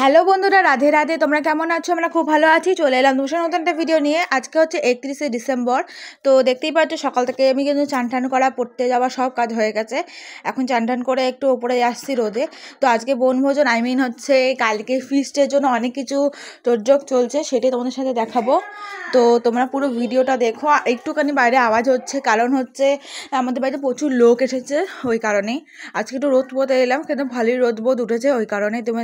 Hello বন্ধুরা, রাধে রাধে। তোমরা কেমন আছো? আমরা খুব ভালো আছি। চলে এলাম দূষণ নতুন একটা ভিডিও নিয়ে। আজকে হচ্ছে 31শে ডিসেম্বর। তো দেখতেই পাচ্ছ সকাল থেকে আমি কিন্তু চান টান করা, পড়তে যাওয়া সব কাজ হয়ে গেছে। এখন চান টান করে একটু ওপরে আসছি রোদে। তো আজকে বনভোজন, হচ্ছে কালকে ফিস্টের জন্য অনেক কিছু তোড়জোড় চলছে, সেটাই তোমাদের সাথে দেখাবো। তো তোমরা পুরো ভিডিওটা দেখো। একটুখানি বাইরে আওয়াজ হচ্ছে, কারণ হচ্ছে আমাদের বাড়িতে প্রচুর লোক এসেছে, ওই কারণেই। আজকে একটু রোদ বোধ এলাম, কিন্তু ভালোই রোদ বোধ উঠেছে, ওই কারণে তুমি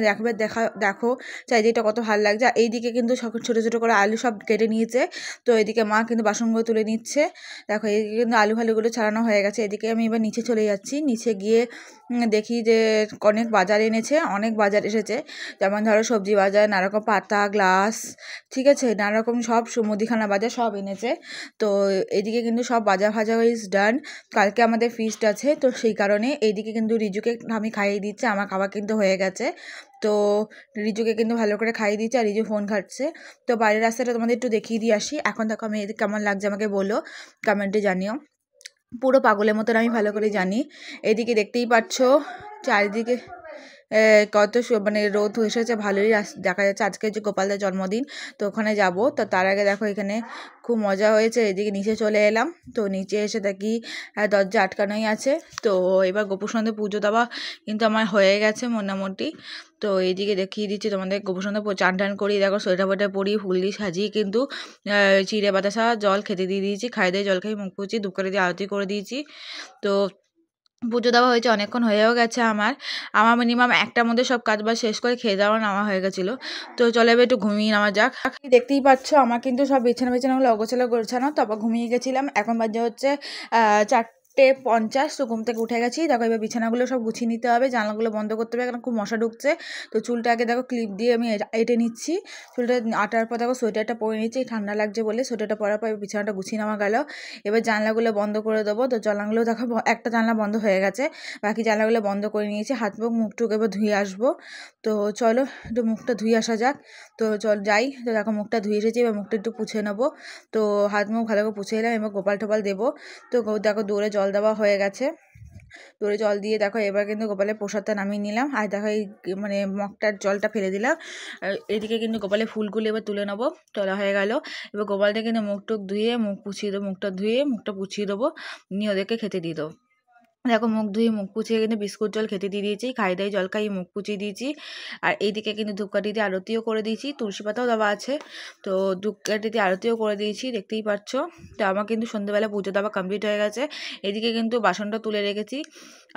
দেখো চারিদিকটা কত ভালো লাগছে। এইদিকে কিন্তু সব ছোটো ছোটো করে আলু সব কেটে নিয়েছে। তো এদিকে মা কিন্তু বাসনগুলো তুলে নিচ্ছে। দেখো এইদিকে কিন্তু আলু ফালুগুলো ছাড়ানো হয়ে গেছে। এদিকে আমি এবার নিচে চলে যাচ্ছি। নিচে গিয়ে দেখি যে অনেক বাজার এনেছে, অনেক বাজার এসেছে। যেমন ধরো সবজি বাজার, নানারকম পাতা, গ্লাস, ঠিক আছে, নানারকম সব মুদিখানা বাজার সব এনেছে। তো এদিকে কিন্তু সব বাজার ফাজার ইজ ডান। কালকে আমাদের ফিস্ট আছে, তো সেই কারণে এইদিকে কিন্তু রিজুকে আমি খাইয়ে দিচ্ছি। আমার খাবার কিন্তু হয়ে গেছে। তো রিজুকে কিন্তু ভালো করে খাইয়ে দিচ্ছে, আর রিজু ফোন ঘাটছে। তো বাইরের রাস্তাটা তোমাদের একটু দেখিয়ে দিয়ে আসি। এখন দেখো আমি এদিকে কেমন লাগছে আমাকে বলো, কমেন্টে জানিও। পুরো পাগলের মতন আমি ভালো করে জানি। এদিকে দেখতেই পাচ্ছ চারিদিকে কত মানে রোদ এসেছে, ভালোই দেখা যাচ্ছে। আজকে হচ্ছে গোপালদার জন্মদিন, তো ওখানে যাব। তো তার আগে দেখো এখানে খুব মজা হয়েছে। এদিকে নিচে চলে এলাম। তো নিচে এসে দেখি দরজা আটকানোই আছে। তো এবার গোপুর সন্ধে পুজো দেওয়া কিন্তু আমার হয়ে গেছে মোটামুটি। তো এইদিকে দেখিয়ে দিচ্ছি তোমাদের, গোপুর সন্ধে চান টান করি, দেখো সোয়েটার ফোয়েটার পরি, ফুল দিয়ে সাজিয়ে কিন্তু চিড়ে বাতাসা জল খেতে দিয়ে দিয়েছি। খাই দিয়ে জল খাই, মুখ পুছি, ধূপকাঠি দিয়ে আরতি করে দিয়েছি। তো পুজো দেওয়া হয়েছে, অনেকক্ষণ হয়েও গেছে। আমার মিনিমাম একটার মধ্যে সব কাজ বাজ শেষ করে খেয়ে দেওয়া নামা হয়ে গেছিলো। তো চলে এবার একটু ঘুমিয়ে নেওয়া যাক। দেখতেই পাচ্ছ আমার কিন্তু সব বিছানাগুলো অগোছালো গোছানো, তারপর ঘুমিয়ে গেছিলাম। এখন বাজে হচ্ছে 4:50। তো ঘুম থেকে উঠে গেছি। দেখো এবার বিছানাগুলো সব গুছিয়ে নিতে হবে, জানলাগুলো বন্ধ করতে হবে, কারণ খুব মশা ঢুকছে। তো চুলটা আগে দেখো ক্লিপ দিয়ে আমি এঁটে নিচ্ছি। চুলটা আটার পর দেখো সোয়েটারটা পরে নিচ্ছি, ঠান্ডা লাগছে বলে। সোয়েটারটা পরার পর বিছানাটা গুছিয়ে নেওয়া গেল। এবার জানলাগুলো বন্ধ করে দেবো। তো জানলাগুলো দেখো একটা জানলা বন্ধ হয়ে গেছে, বাকি জানলাগুলো বন্ধ করে নিয়েছি। হাত মুখ টুক এবার ধুয়ে আসবো। তো চলো একটু মুখটা ধুয়ে আসা যাক। তো চল যাই। তো দেখো মুখটা ধুয়ে এসেছি, এবার মুখটা একটু পুছে নেবো। তো হাত মুখ ভালো করে পুছে এলাম, এবার গোপাল টোপাল দেবো। তো দেখো দৌড়ে জল দেওয়া হয়ে গেছে। দৌড়ে জল দিয়ে দেখো এবার কিন্তু গোপালের প্রসাদটা নামিয়ে নিলাম। আর দেখো এই মানে মগটার জলটা ফেলে দিলাম। এদিকে কিন্তু গোপালের ফুলগুলো এবার তুলে নেবো। তোলা হয়ে গেল। এবার গোপালটা কিন্তু মুখ টুক ধুয়ে মুখ পুছিয়ে দেবো, মুখটা ধুয়ে মুখটা পুছিয়ে দেবো, নিয়ে ওদেরকে খেতে দিয়ে দেবো। দেখো মুখ ধুয়ে মুখ পুছিয়ে কিন্তু বিস্কুট জল খেতে দিয়ে দিয়েছি, খাই দাই জল খাইয়ে মুখ পুছিয়ে দিয়েছি। আর এইদিকে কিন্তু ধূপকাঠি দিয়ে আরতিও করে দিয়েছি, তুলসী পাতাও দেওয়া আছে। তো ধূপকাঠি দিয়ে আরতিও করে দিয়েছি, দেখতেই পাচ্ছ। তো আমার কিন্তু সন্ধ্যেবেলা পুজো দেওয়া কমপ্লিট হয়ে গেছে। এদিকে কিন্তু বাসনটা তুলে রেখেছি,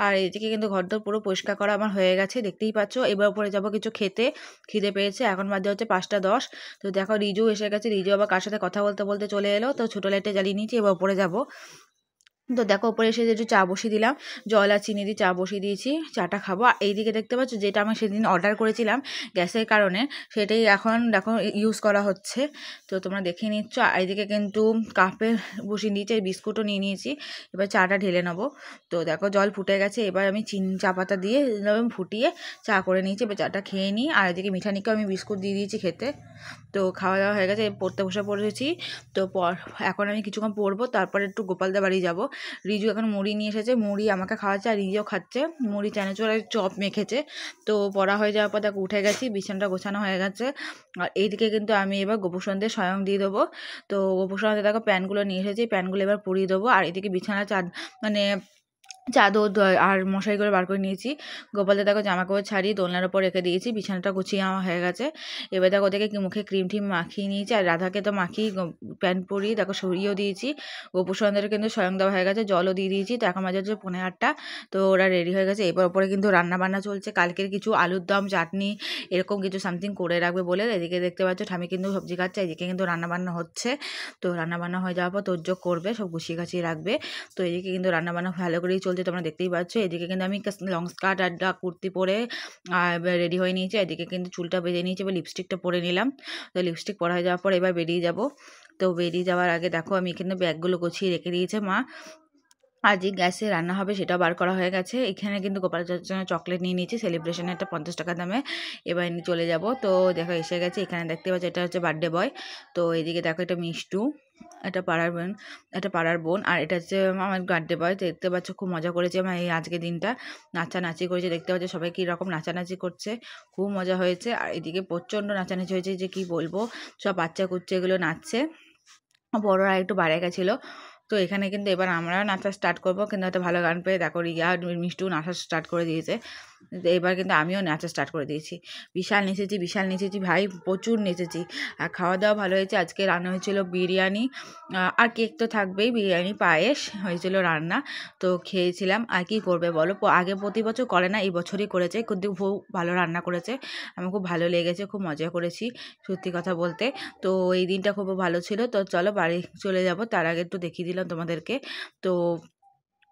আর এদিকে কিন্তু ঘরদোর পুরো পরিষ্কার করা আমার হয়ে গেছে, দেখতেই পাচ্ছ। এবার উপরে যাবো কিছু খেতে, খিদে পেয়েছে। এখন বাজে হচ্ছে 5:10। তো দেখো রিজু এসে গেছে। রিজু আবার কার সাথে কথা বলতে বলতে চলে এলো। তো ছোটো লাইটে জ্বালিয়ে নিয়েছি, এবার উপরে যাবো। তো দেখো উপরে এসে একটু চা বসিয়ে দিলাম, জল আর চিনি দিয়ে চা বসিয়ে দিয়েছি, চাটা খাবো। আর এইদিকে দেখতে পাচ্ছ যেটা আমি সেদিন অর্ডার করেছিলাম গ্যাসের কারণে, সেটাই এখন দেখো ইউজ করা হচ্ছে। তো তোমরা দেখে নিচ্ছ। আর এইদিকে কিন্তু কাপে বসিয়ে দিয়েছি, বিস্কুটও নিয়ে নিয়েছি। এবার চাটা ঢেলে নেবো। তো দেখো জল ফুটে গেছে, এবার আমি চা পাতা দিয়ে ফুটিয়ে চা করে নিয়েছি। এবার চাটা খেয়ে নিই। আর এদিকে মিঠানিকেও আমি বিস্কুট দিয়ে দিয়েছি খেতে। তো খাওয়া দাওয়া হয়ে গেছে, পড়তে বসে পড়েছি। তো এখন আমি কিছুক্ষণ পড়বো, তারপরে একটু গোপালদা বাড়ি যাবো। রিজু এখন মুড়ি নিয়ে এসেছে, মুড়ি আমাকে খাওয়াচ্ছে, আর রিজুও খাচ্ছে। মুড়ি চানাচুর আর চপ মেখেছে। তো পড়া হয়ে যাওয়ার পর দেখো উঠে গেছি, বিছানাটা গোছানো হয়ে গেছে। আর এইদিকে কিন্তু আমি এবার গোপুর সন্ধে স্বয়ং দিয়ে দেবো। তো গোপুর সন্ধে দেখো প্যানগুলো নিয়ে এসেছি, প্যানগুলো এবার পরিয়ে দেবো। আর এদিকে বিছানা মানে চাদর আর মশারিগুলো বার করে নিয়েছি। গোপালদের দেখো জামা কাপড় ছাড়িয়ে দোলনার ওপর রেখে দিয়েছি, বিছানাটা গুছিয়ে আমার হয়ে গেছে। এবার দেখো ওদেরকে মুখে ক্রিম টিম মাখিয়ে নিয়েছি, আর রাধাকে তো মাখিয়ে প্যান্ট পরিয়ে দেখো সরিয়েও দিয়েছি। গোপুর সন্ধ্যের কিন্তু স্বয়ং দেওয়া হয়ে গেছে, জলও দিয়ে দিয়েছি। তো এখন মাঝে হচ্ছে 8:30। তো ওরা রেডি হয়ে গেছে। এবার ওপরে কিন্তু রান্না বান্না চলছে, কালকের কিছু আলুর দম, চাটনি, এরকম কিছু সামথিং করে রাখবে বলে। এদিকে দেখতে পাচ্ছ ঠামি কিন্তু সবজি কাটছে, এদিকে কিন্তু রান্নাবান্না হচ্ছে। তো রান্নাবান্না হয়ে যাওয়ার পর তোরজোক করবে, সব গুছিয়ে গাছিয়ে রাখবে। তো এদিকে কিন্তু রান্নাবান্না ভালো করেই চলছে, তোমরা দেখতেই পাচ্ছ। এদিকে কিন্তু আমি লং স্কার্ট আর কুর্তি পরে রেডি হয়ে নিয়েছি। এদিকে কিন্তু চুলটা বেঁধে নিয়েছি, এবার লিপস্টিকটা পরে নিলাম। তো লিপস্টিক পরা হয়ে যাওয়ার পর এবার বেরিয়ে যাব। তো বেরিয়ে যাওয়ার আগে দেখো আমি এখানে ব্যাগগুলো গুছিয়ে রেখে দিয়েছে মা। আর যে গ্যাসে রান্না হবে সেটা বার করা হয়ে গেছে। এখানে কিন্তু গোপালের জন্য চকলেট নিয়ে নিয়েছি, সেলিব্রেশনে একটা 50 টাকা দামে। এবার চলে যাব। তো দেখো এসে গেছে, এখানে দেখতে পাচ্ছি এটা হচ্ছে বার্থডে বয়। তো এদিকে দেখো এটা মিষ্টু। এটা পাড়ার বোন, আর এটা হচ্ছে আমার বার্থডে বয়। দেখতে পাচ্ছ খুব মজা করেছে আমার এই আজকের দিনটা, নাচানাচি করেছে, দেখতে পাচ্ছ সবাই কীরকম নাচানাচি করছে, খুব মজা হয়েছে। আর এদিকে প্রচণ্ড নাচানাচি হয়েছে যে কি বলবো, সব বাচ্চা কুচ্চা এগুলো নাচছে, বড়রা একটু বাইরে গেছিলো। তো এখানে কিন্তু এবার আমরাও নাচা স্টার্ট করবো, কিন্তু একটা ভালো গান পেয়ে দেখো রিয়া মিষ্টু নাচা স্টার্ট করে দিয়েছে। এবার কিন্তু আমিও নাচা স্টার্ট করে দিয়েছি। বিশাল নেচেছি ভাই, প্রচুর নেচেছি। আর খাওয়া দাওয়া ভালো হয়েছে। আজকে রান্না হয়েছিল বিরিয়ানি, আর কেক তো থাকবেই, বিরিয়ানি পায়েস হয়েছিল রান্না। তো খেয়েছিলাম। আর কি করবে বলো, আগে প্রতি বছর করে না, এই বছরই করেছে, কিন্তু খুব ভালো রান্না করেছে, আমার খুব ভালো লেগেছে, খুব মজা করেছি সত্যি কথা বলতে। তো এই দিনটা খুব ভালো ছিল। তো চলো বাড়ি চলে যাব, তার আগে একটু দেখিয়ে দিলাম তোমাদেরকে। তো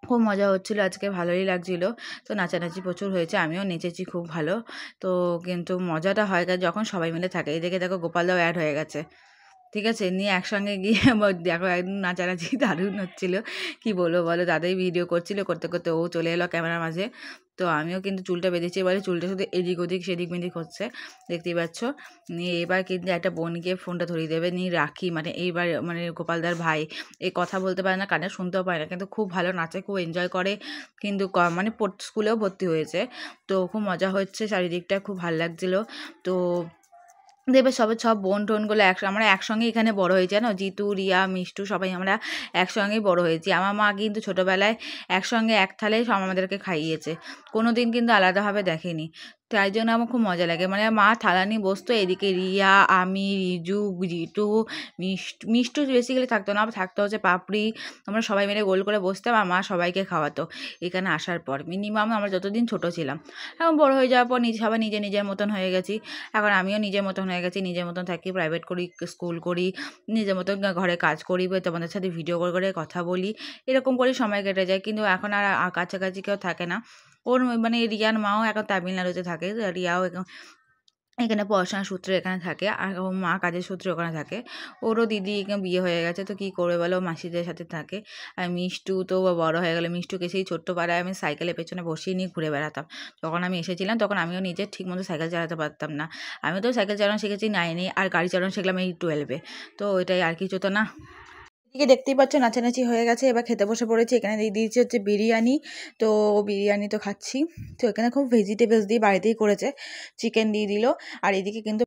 খুব মজা হচ্ছিলো আজকে, ভালোই লাগছিলো। তো নাচানাচি প্রচুর হয়েছে, আমিও নেচেছি খুব ভালো। তো কিন্তু মজাটা হয় যখন সবাই মিলে থাকে। এই দেখো গোপালদাও অ্যাড হয়ে গেছে, ঠিক আছে, নিয়ে একসঙ্গে গিয়ে দেখো একদম নাচানাচি দারুণ হচ্ছিলো, কি বলবো বলো। দাদাই ভিডিও করছিল, করতে করতে ও চলে এলো ক্যামেরার মাঝে। তো আমিও কিন্তু চুলটা বেঁধেছি, এবারে চুলটা শুধু এদিক ওদিক সেদিক মেদিক হচ্ছে, দেখতেই পাচ্ছ। নিয়ে এবার কিন্তু একটা বোনকে ফোনটা ধরিয়ে দেবে, নিয়ে রাখি, মানে এইবার মানে গোপালদার ভাই, এই কথা বলতে পারে না, কানে শুনতেও পারে না, কিন্তু খুব ভালো নাচে, খুব এনজয় করে, কিন্তু মানে স্কুলেও ভর্তি হয়েছে। তো খুব মজা হচ্ছে, চারিদিকটা খুব ভালো লাগছিলো। তো দেখবে সব বোন টোনগুলো আমরা একসঙ্গে এখানে বড় হয়েছি, জানো, জিতু, রিয়া, মিষ্টু সবাই আমরা একসঙ্গেই বড় হয়েছি। আমার মা কিন্তু ছোটোবেলায় একসঙ্গে এক থালেই সব আমাদেরকে খাইয়েছে, কোনো দিন কিন্তু আলাদাভাবে দেখেনি। তাই জন্য আমার খুব মজা লাগে, মানে মা থালা নিয়ে বসতো, এদিকে রিয়া, আমি, রিজু, জিটু, মিষ্টু বেসিক্যালি থাকতো না, থাকতো হচ্ছে পাপড়ি, আমরা সবাই মিলে গোল করে বসতাম, আর মা সবাইকে খাওয়াতো। এখানে আসার পর মিনিমাম আমরা যতদিন ছোট ছিলাম, এখন বড় হয়ে যাওয়ার পর সবাই নিজের মতন হয়ে গেছি। এখন আমিও নিজের মতন হয়ে গেছি, নিজের মতন থাকি, প্রাইভেট করি, স্কুল করি, নিজের মতন ঘরে কাজ করি, তোমাদের সাথে ভিডিও করে কথা বলি, এরকম করে সময় কেটে যায়। কিন্তু এখন আর কাছাকাছি কেউ থাকে না। ওর মানে রিয়ার মাও এখন তামিলনাড়ুতে থাকে, রিয়াও এখানে পড়াশোনার সূত্রে এখানে থাকে, আর ওর মা কাজের সূত্রে ওখানে থাকে। ওরও দিদি এখানে বিয়ে হয়ে গেছে, তো কী করবে বলো, মাসিদের সাথে থাকে। আর মিষ্টু তো বড় হয়ে গেলো, মিষ্টুকে সেই ছোট্ট পাড়ায় আমি সাইকেলের পেছনে বসিয়ে নিয়ে ঘুরে বেড়াতাম। যখন আমি এসেছিলাম তখন আমিও নিজে ঠিকমতো সাইকেল চালাতে পারতাম না, আমি তো সাইকেল চালানো শিখেছি 9-এ, আর গাড়ি চালানো শিখলাম এই 12-এ। তো এটাই, আর কিছু তো না। এদিকে দেখতেই পাচ্ছ নাচানাচি হয়ে গেছে, এবার খেতে বসে পড়েছি। এখানে দিয়ে দিয়েছি হচ্ছে বিরিয়ানি, তো বিরিয়ানি তো খাচ্ছি। তো এখানে খুব ভেজিটেবলস দিয়ে বাড়িতেই করেছে, চিকেন দিয়ে দিল। আর এদিকে কিন্তু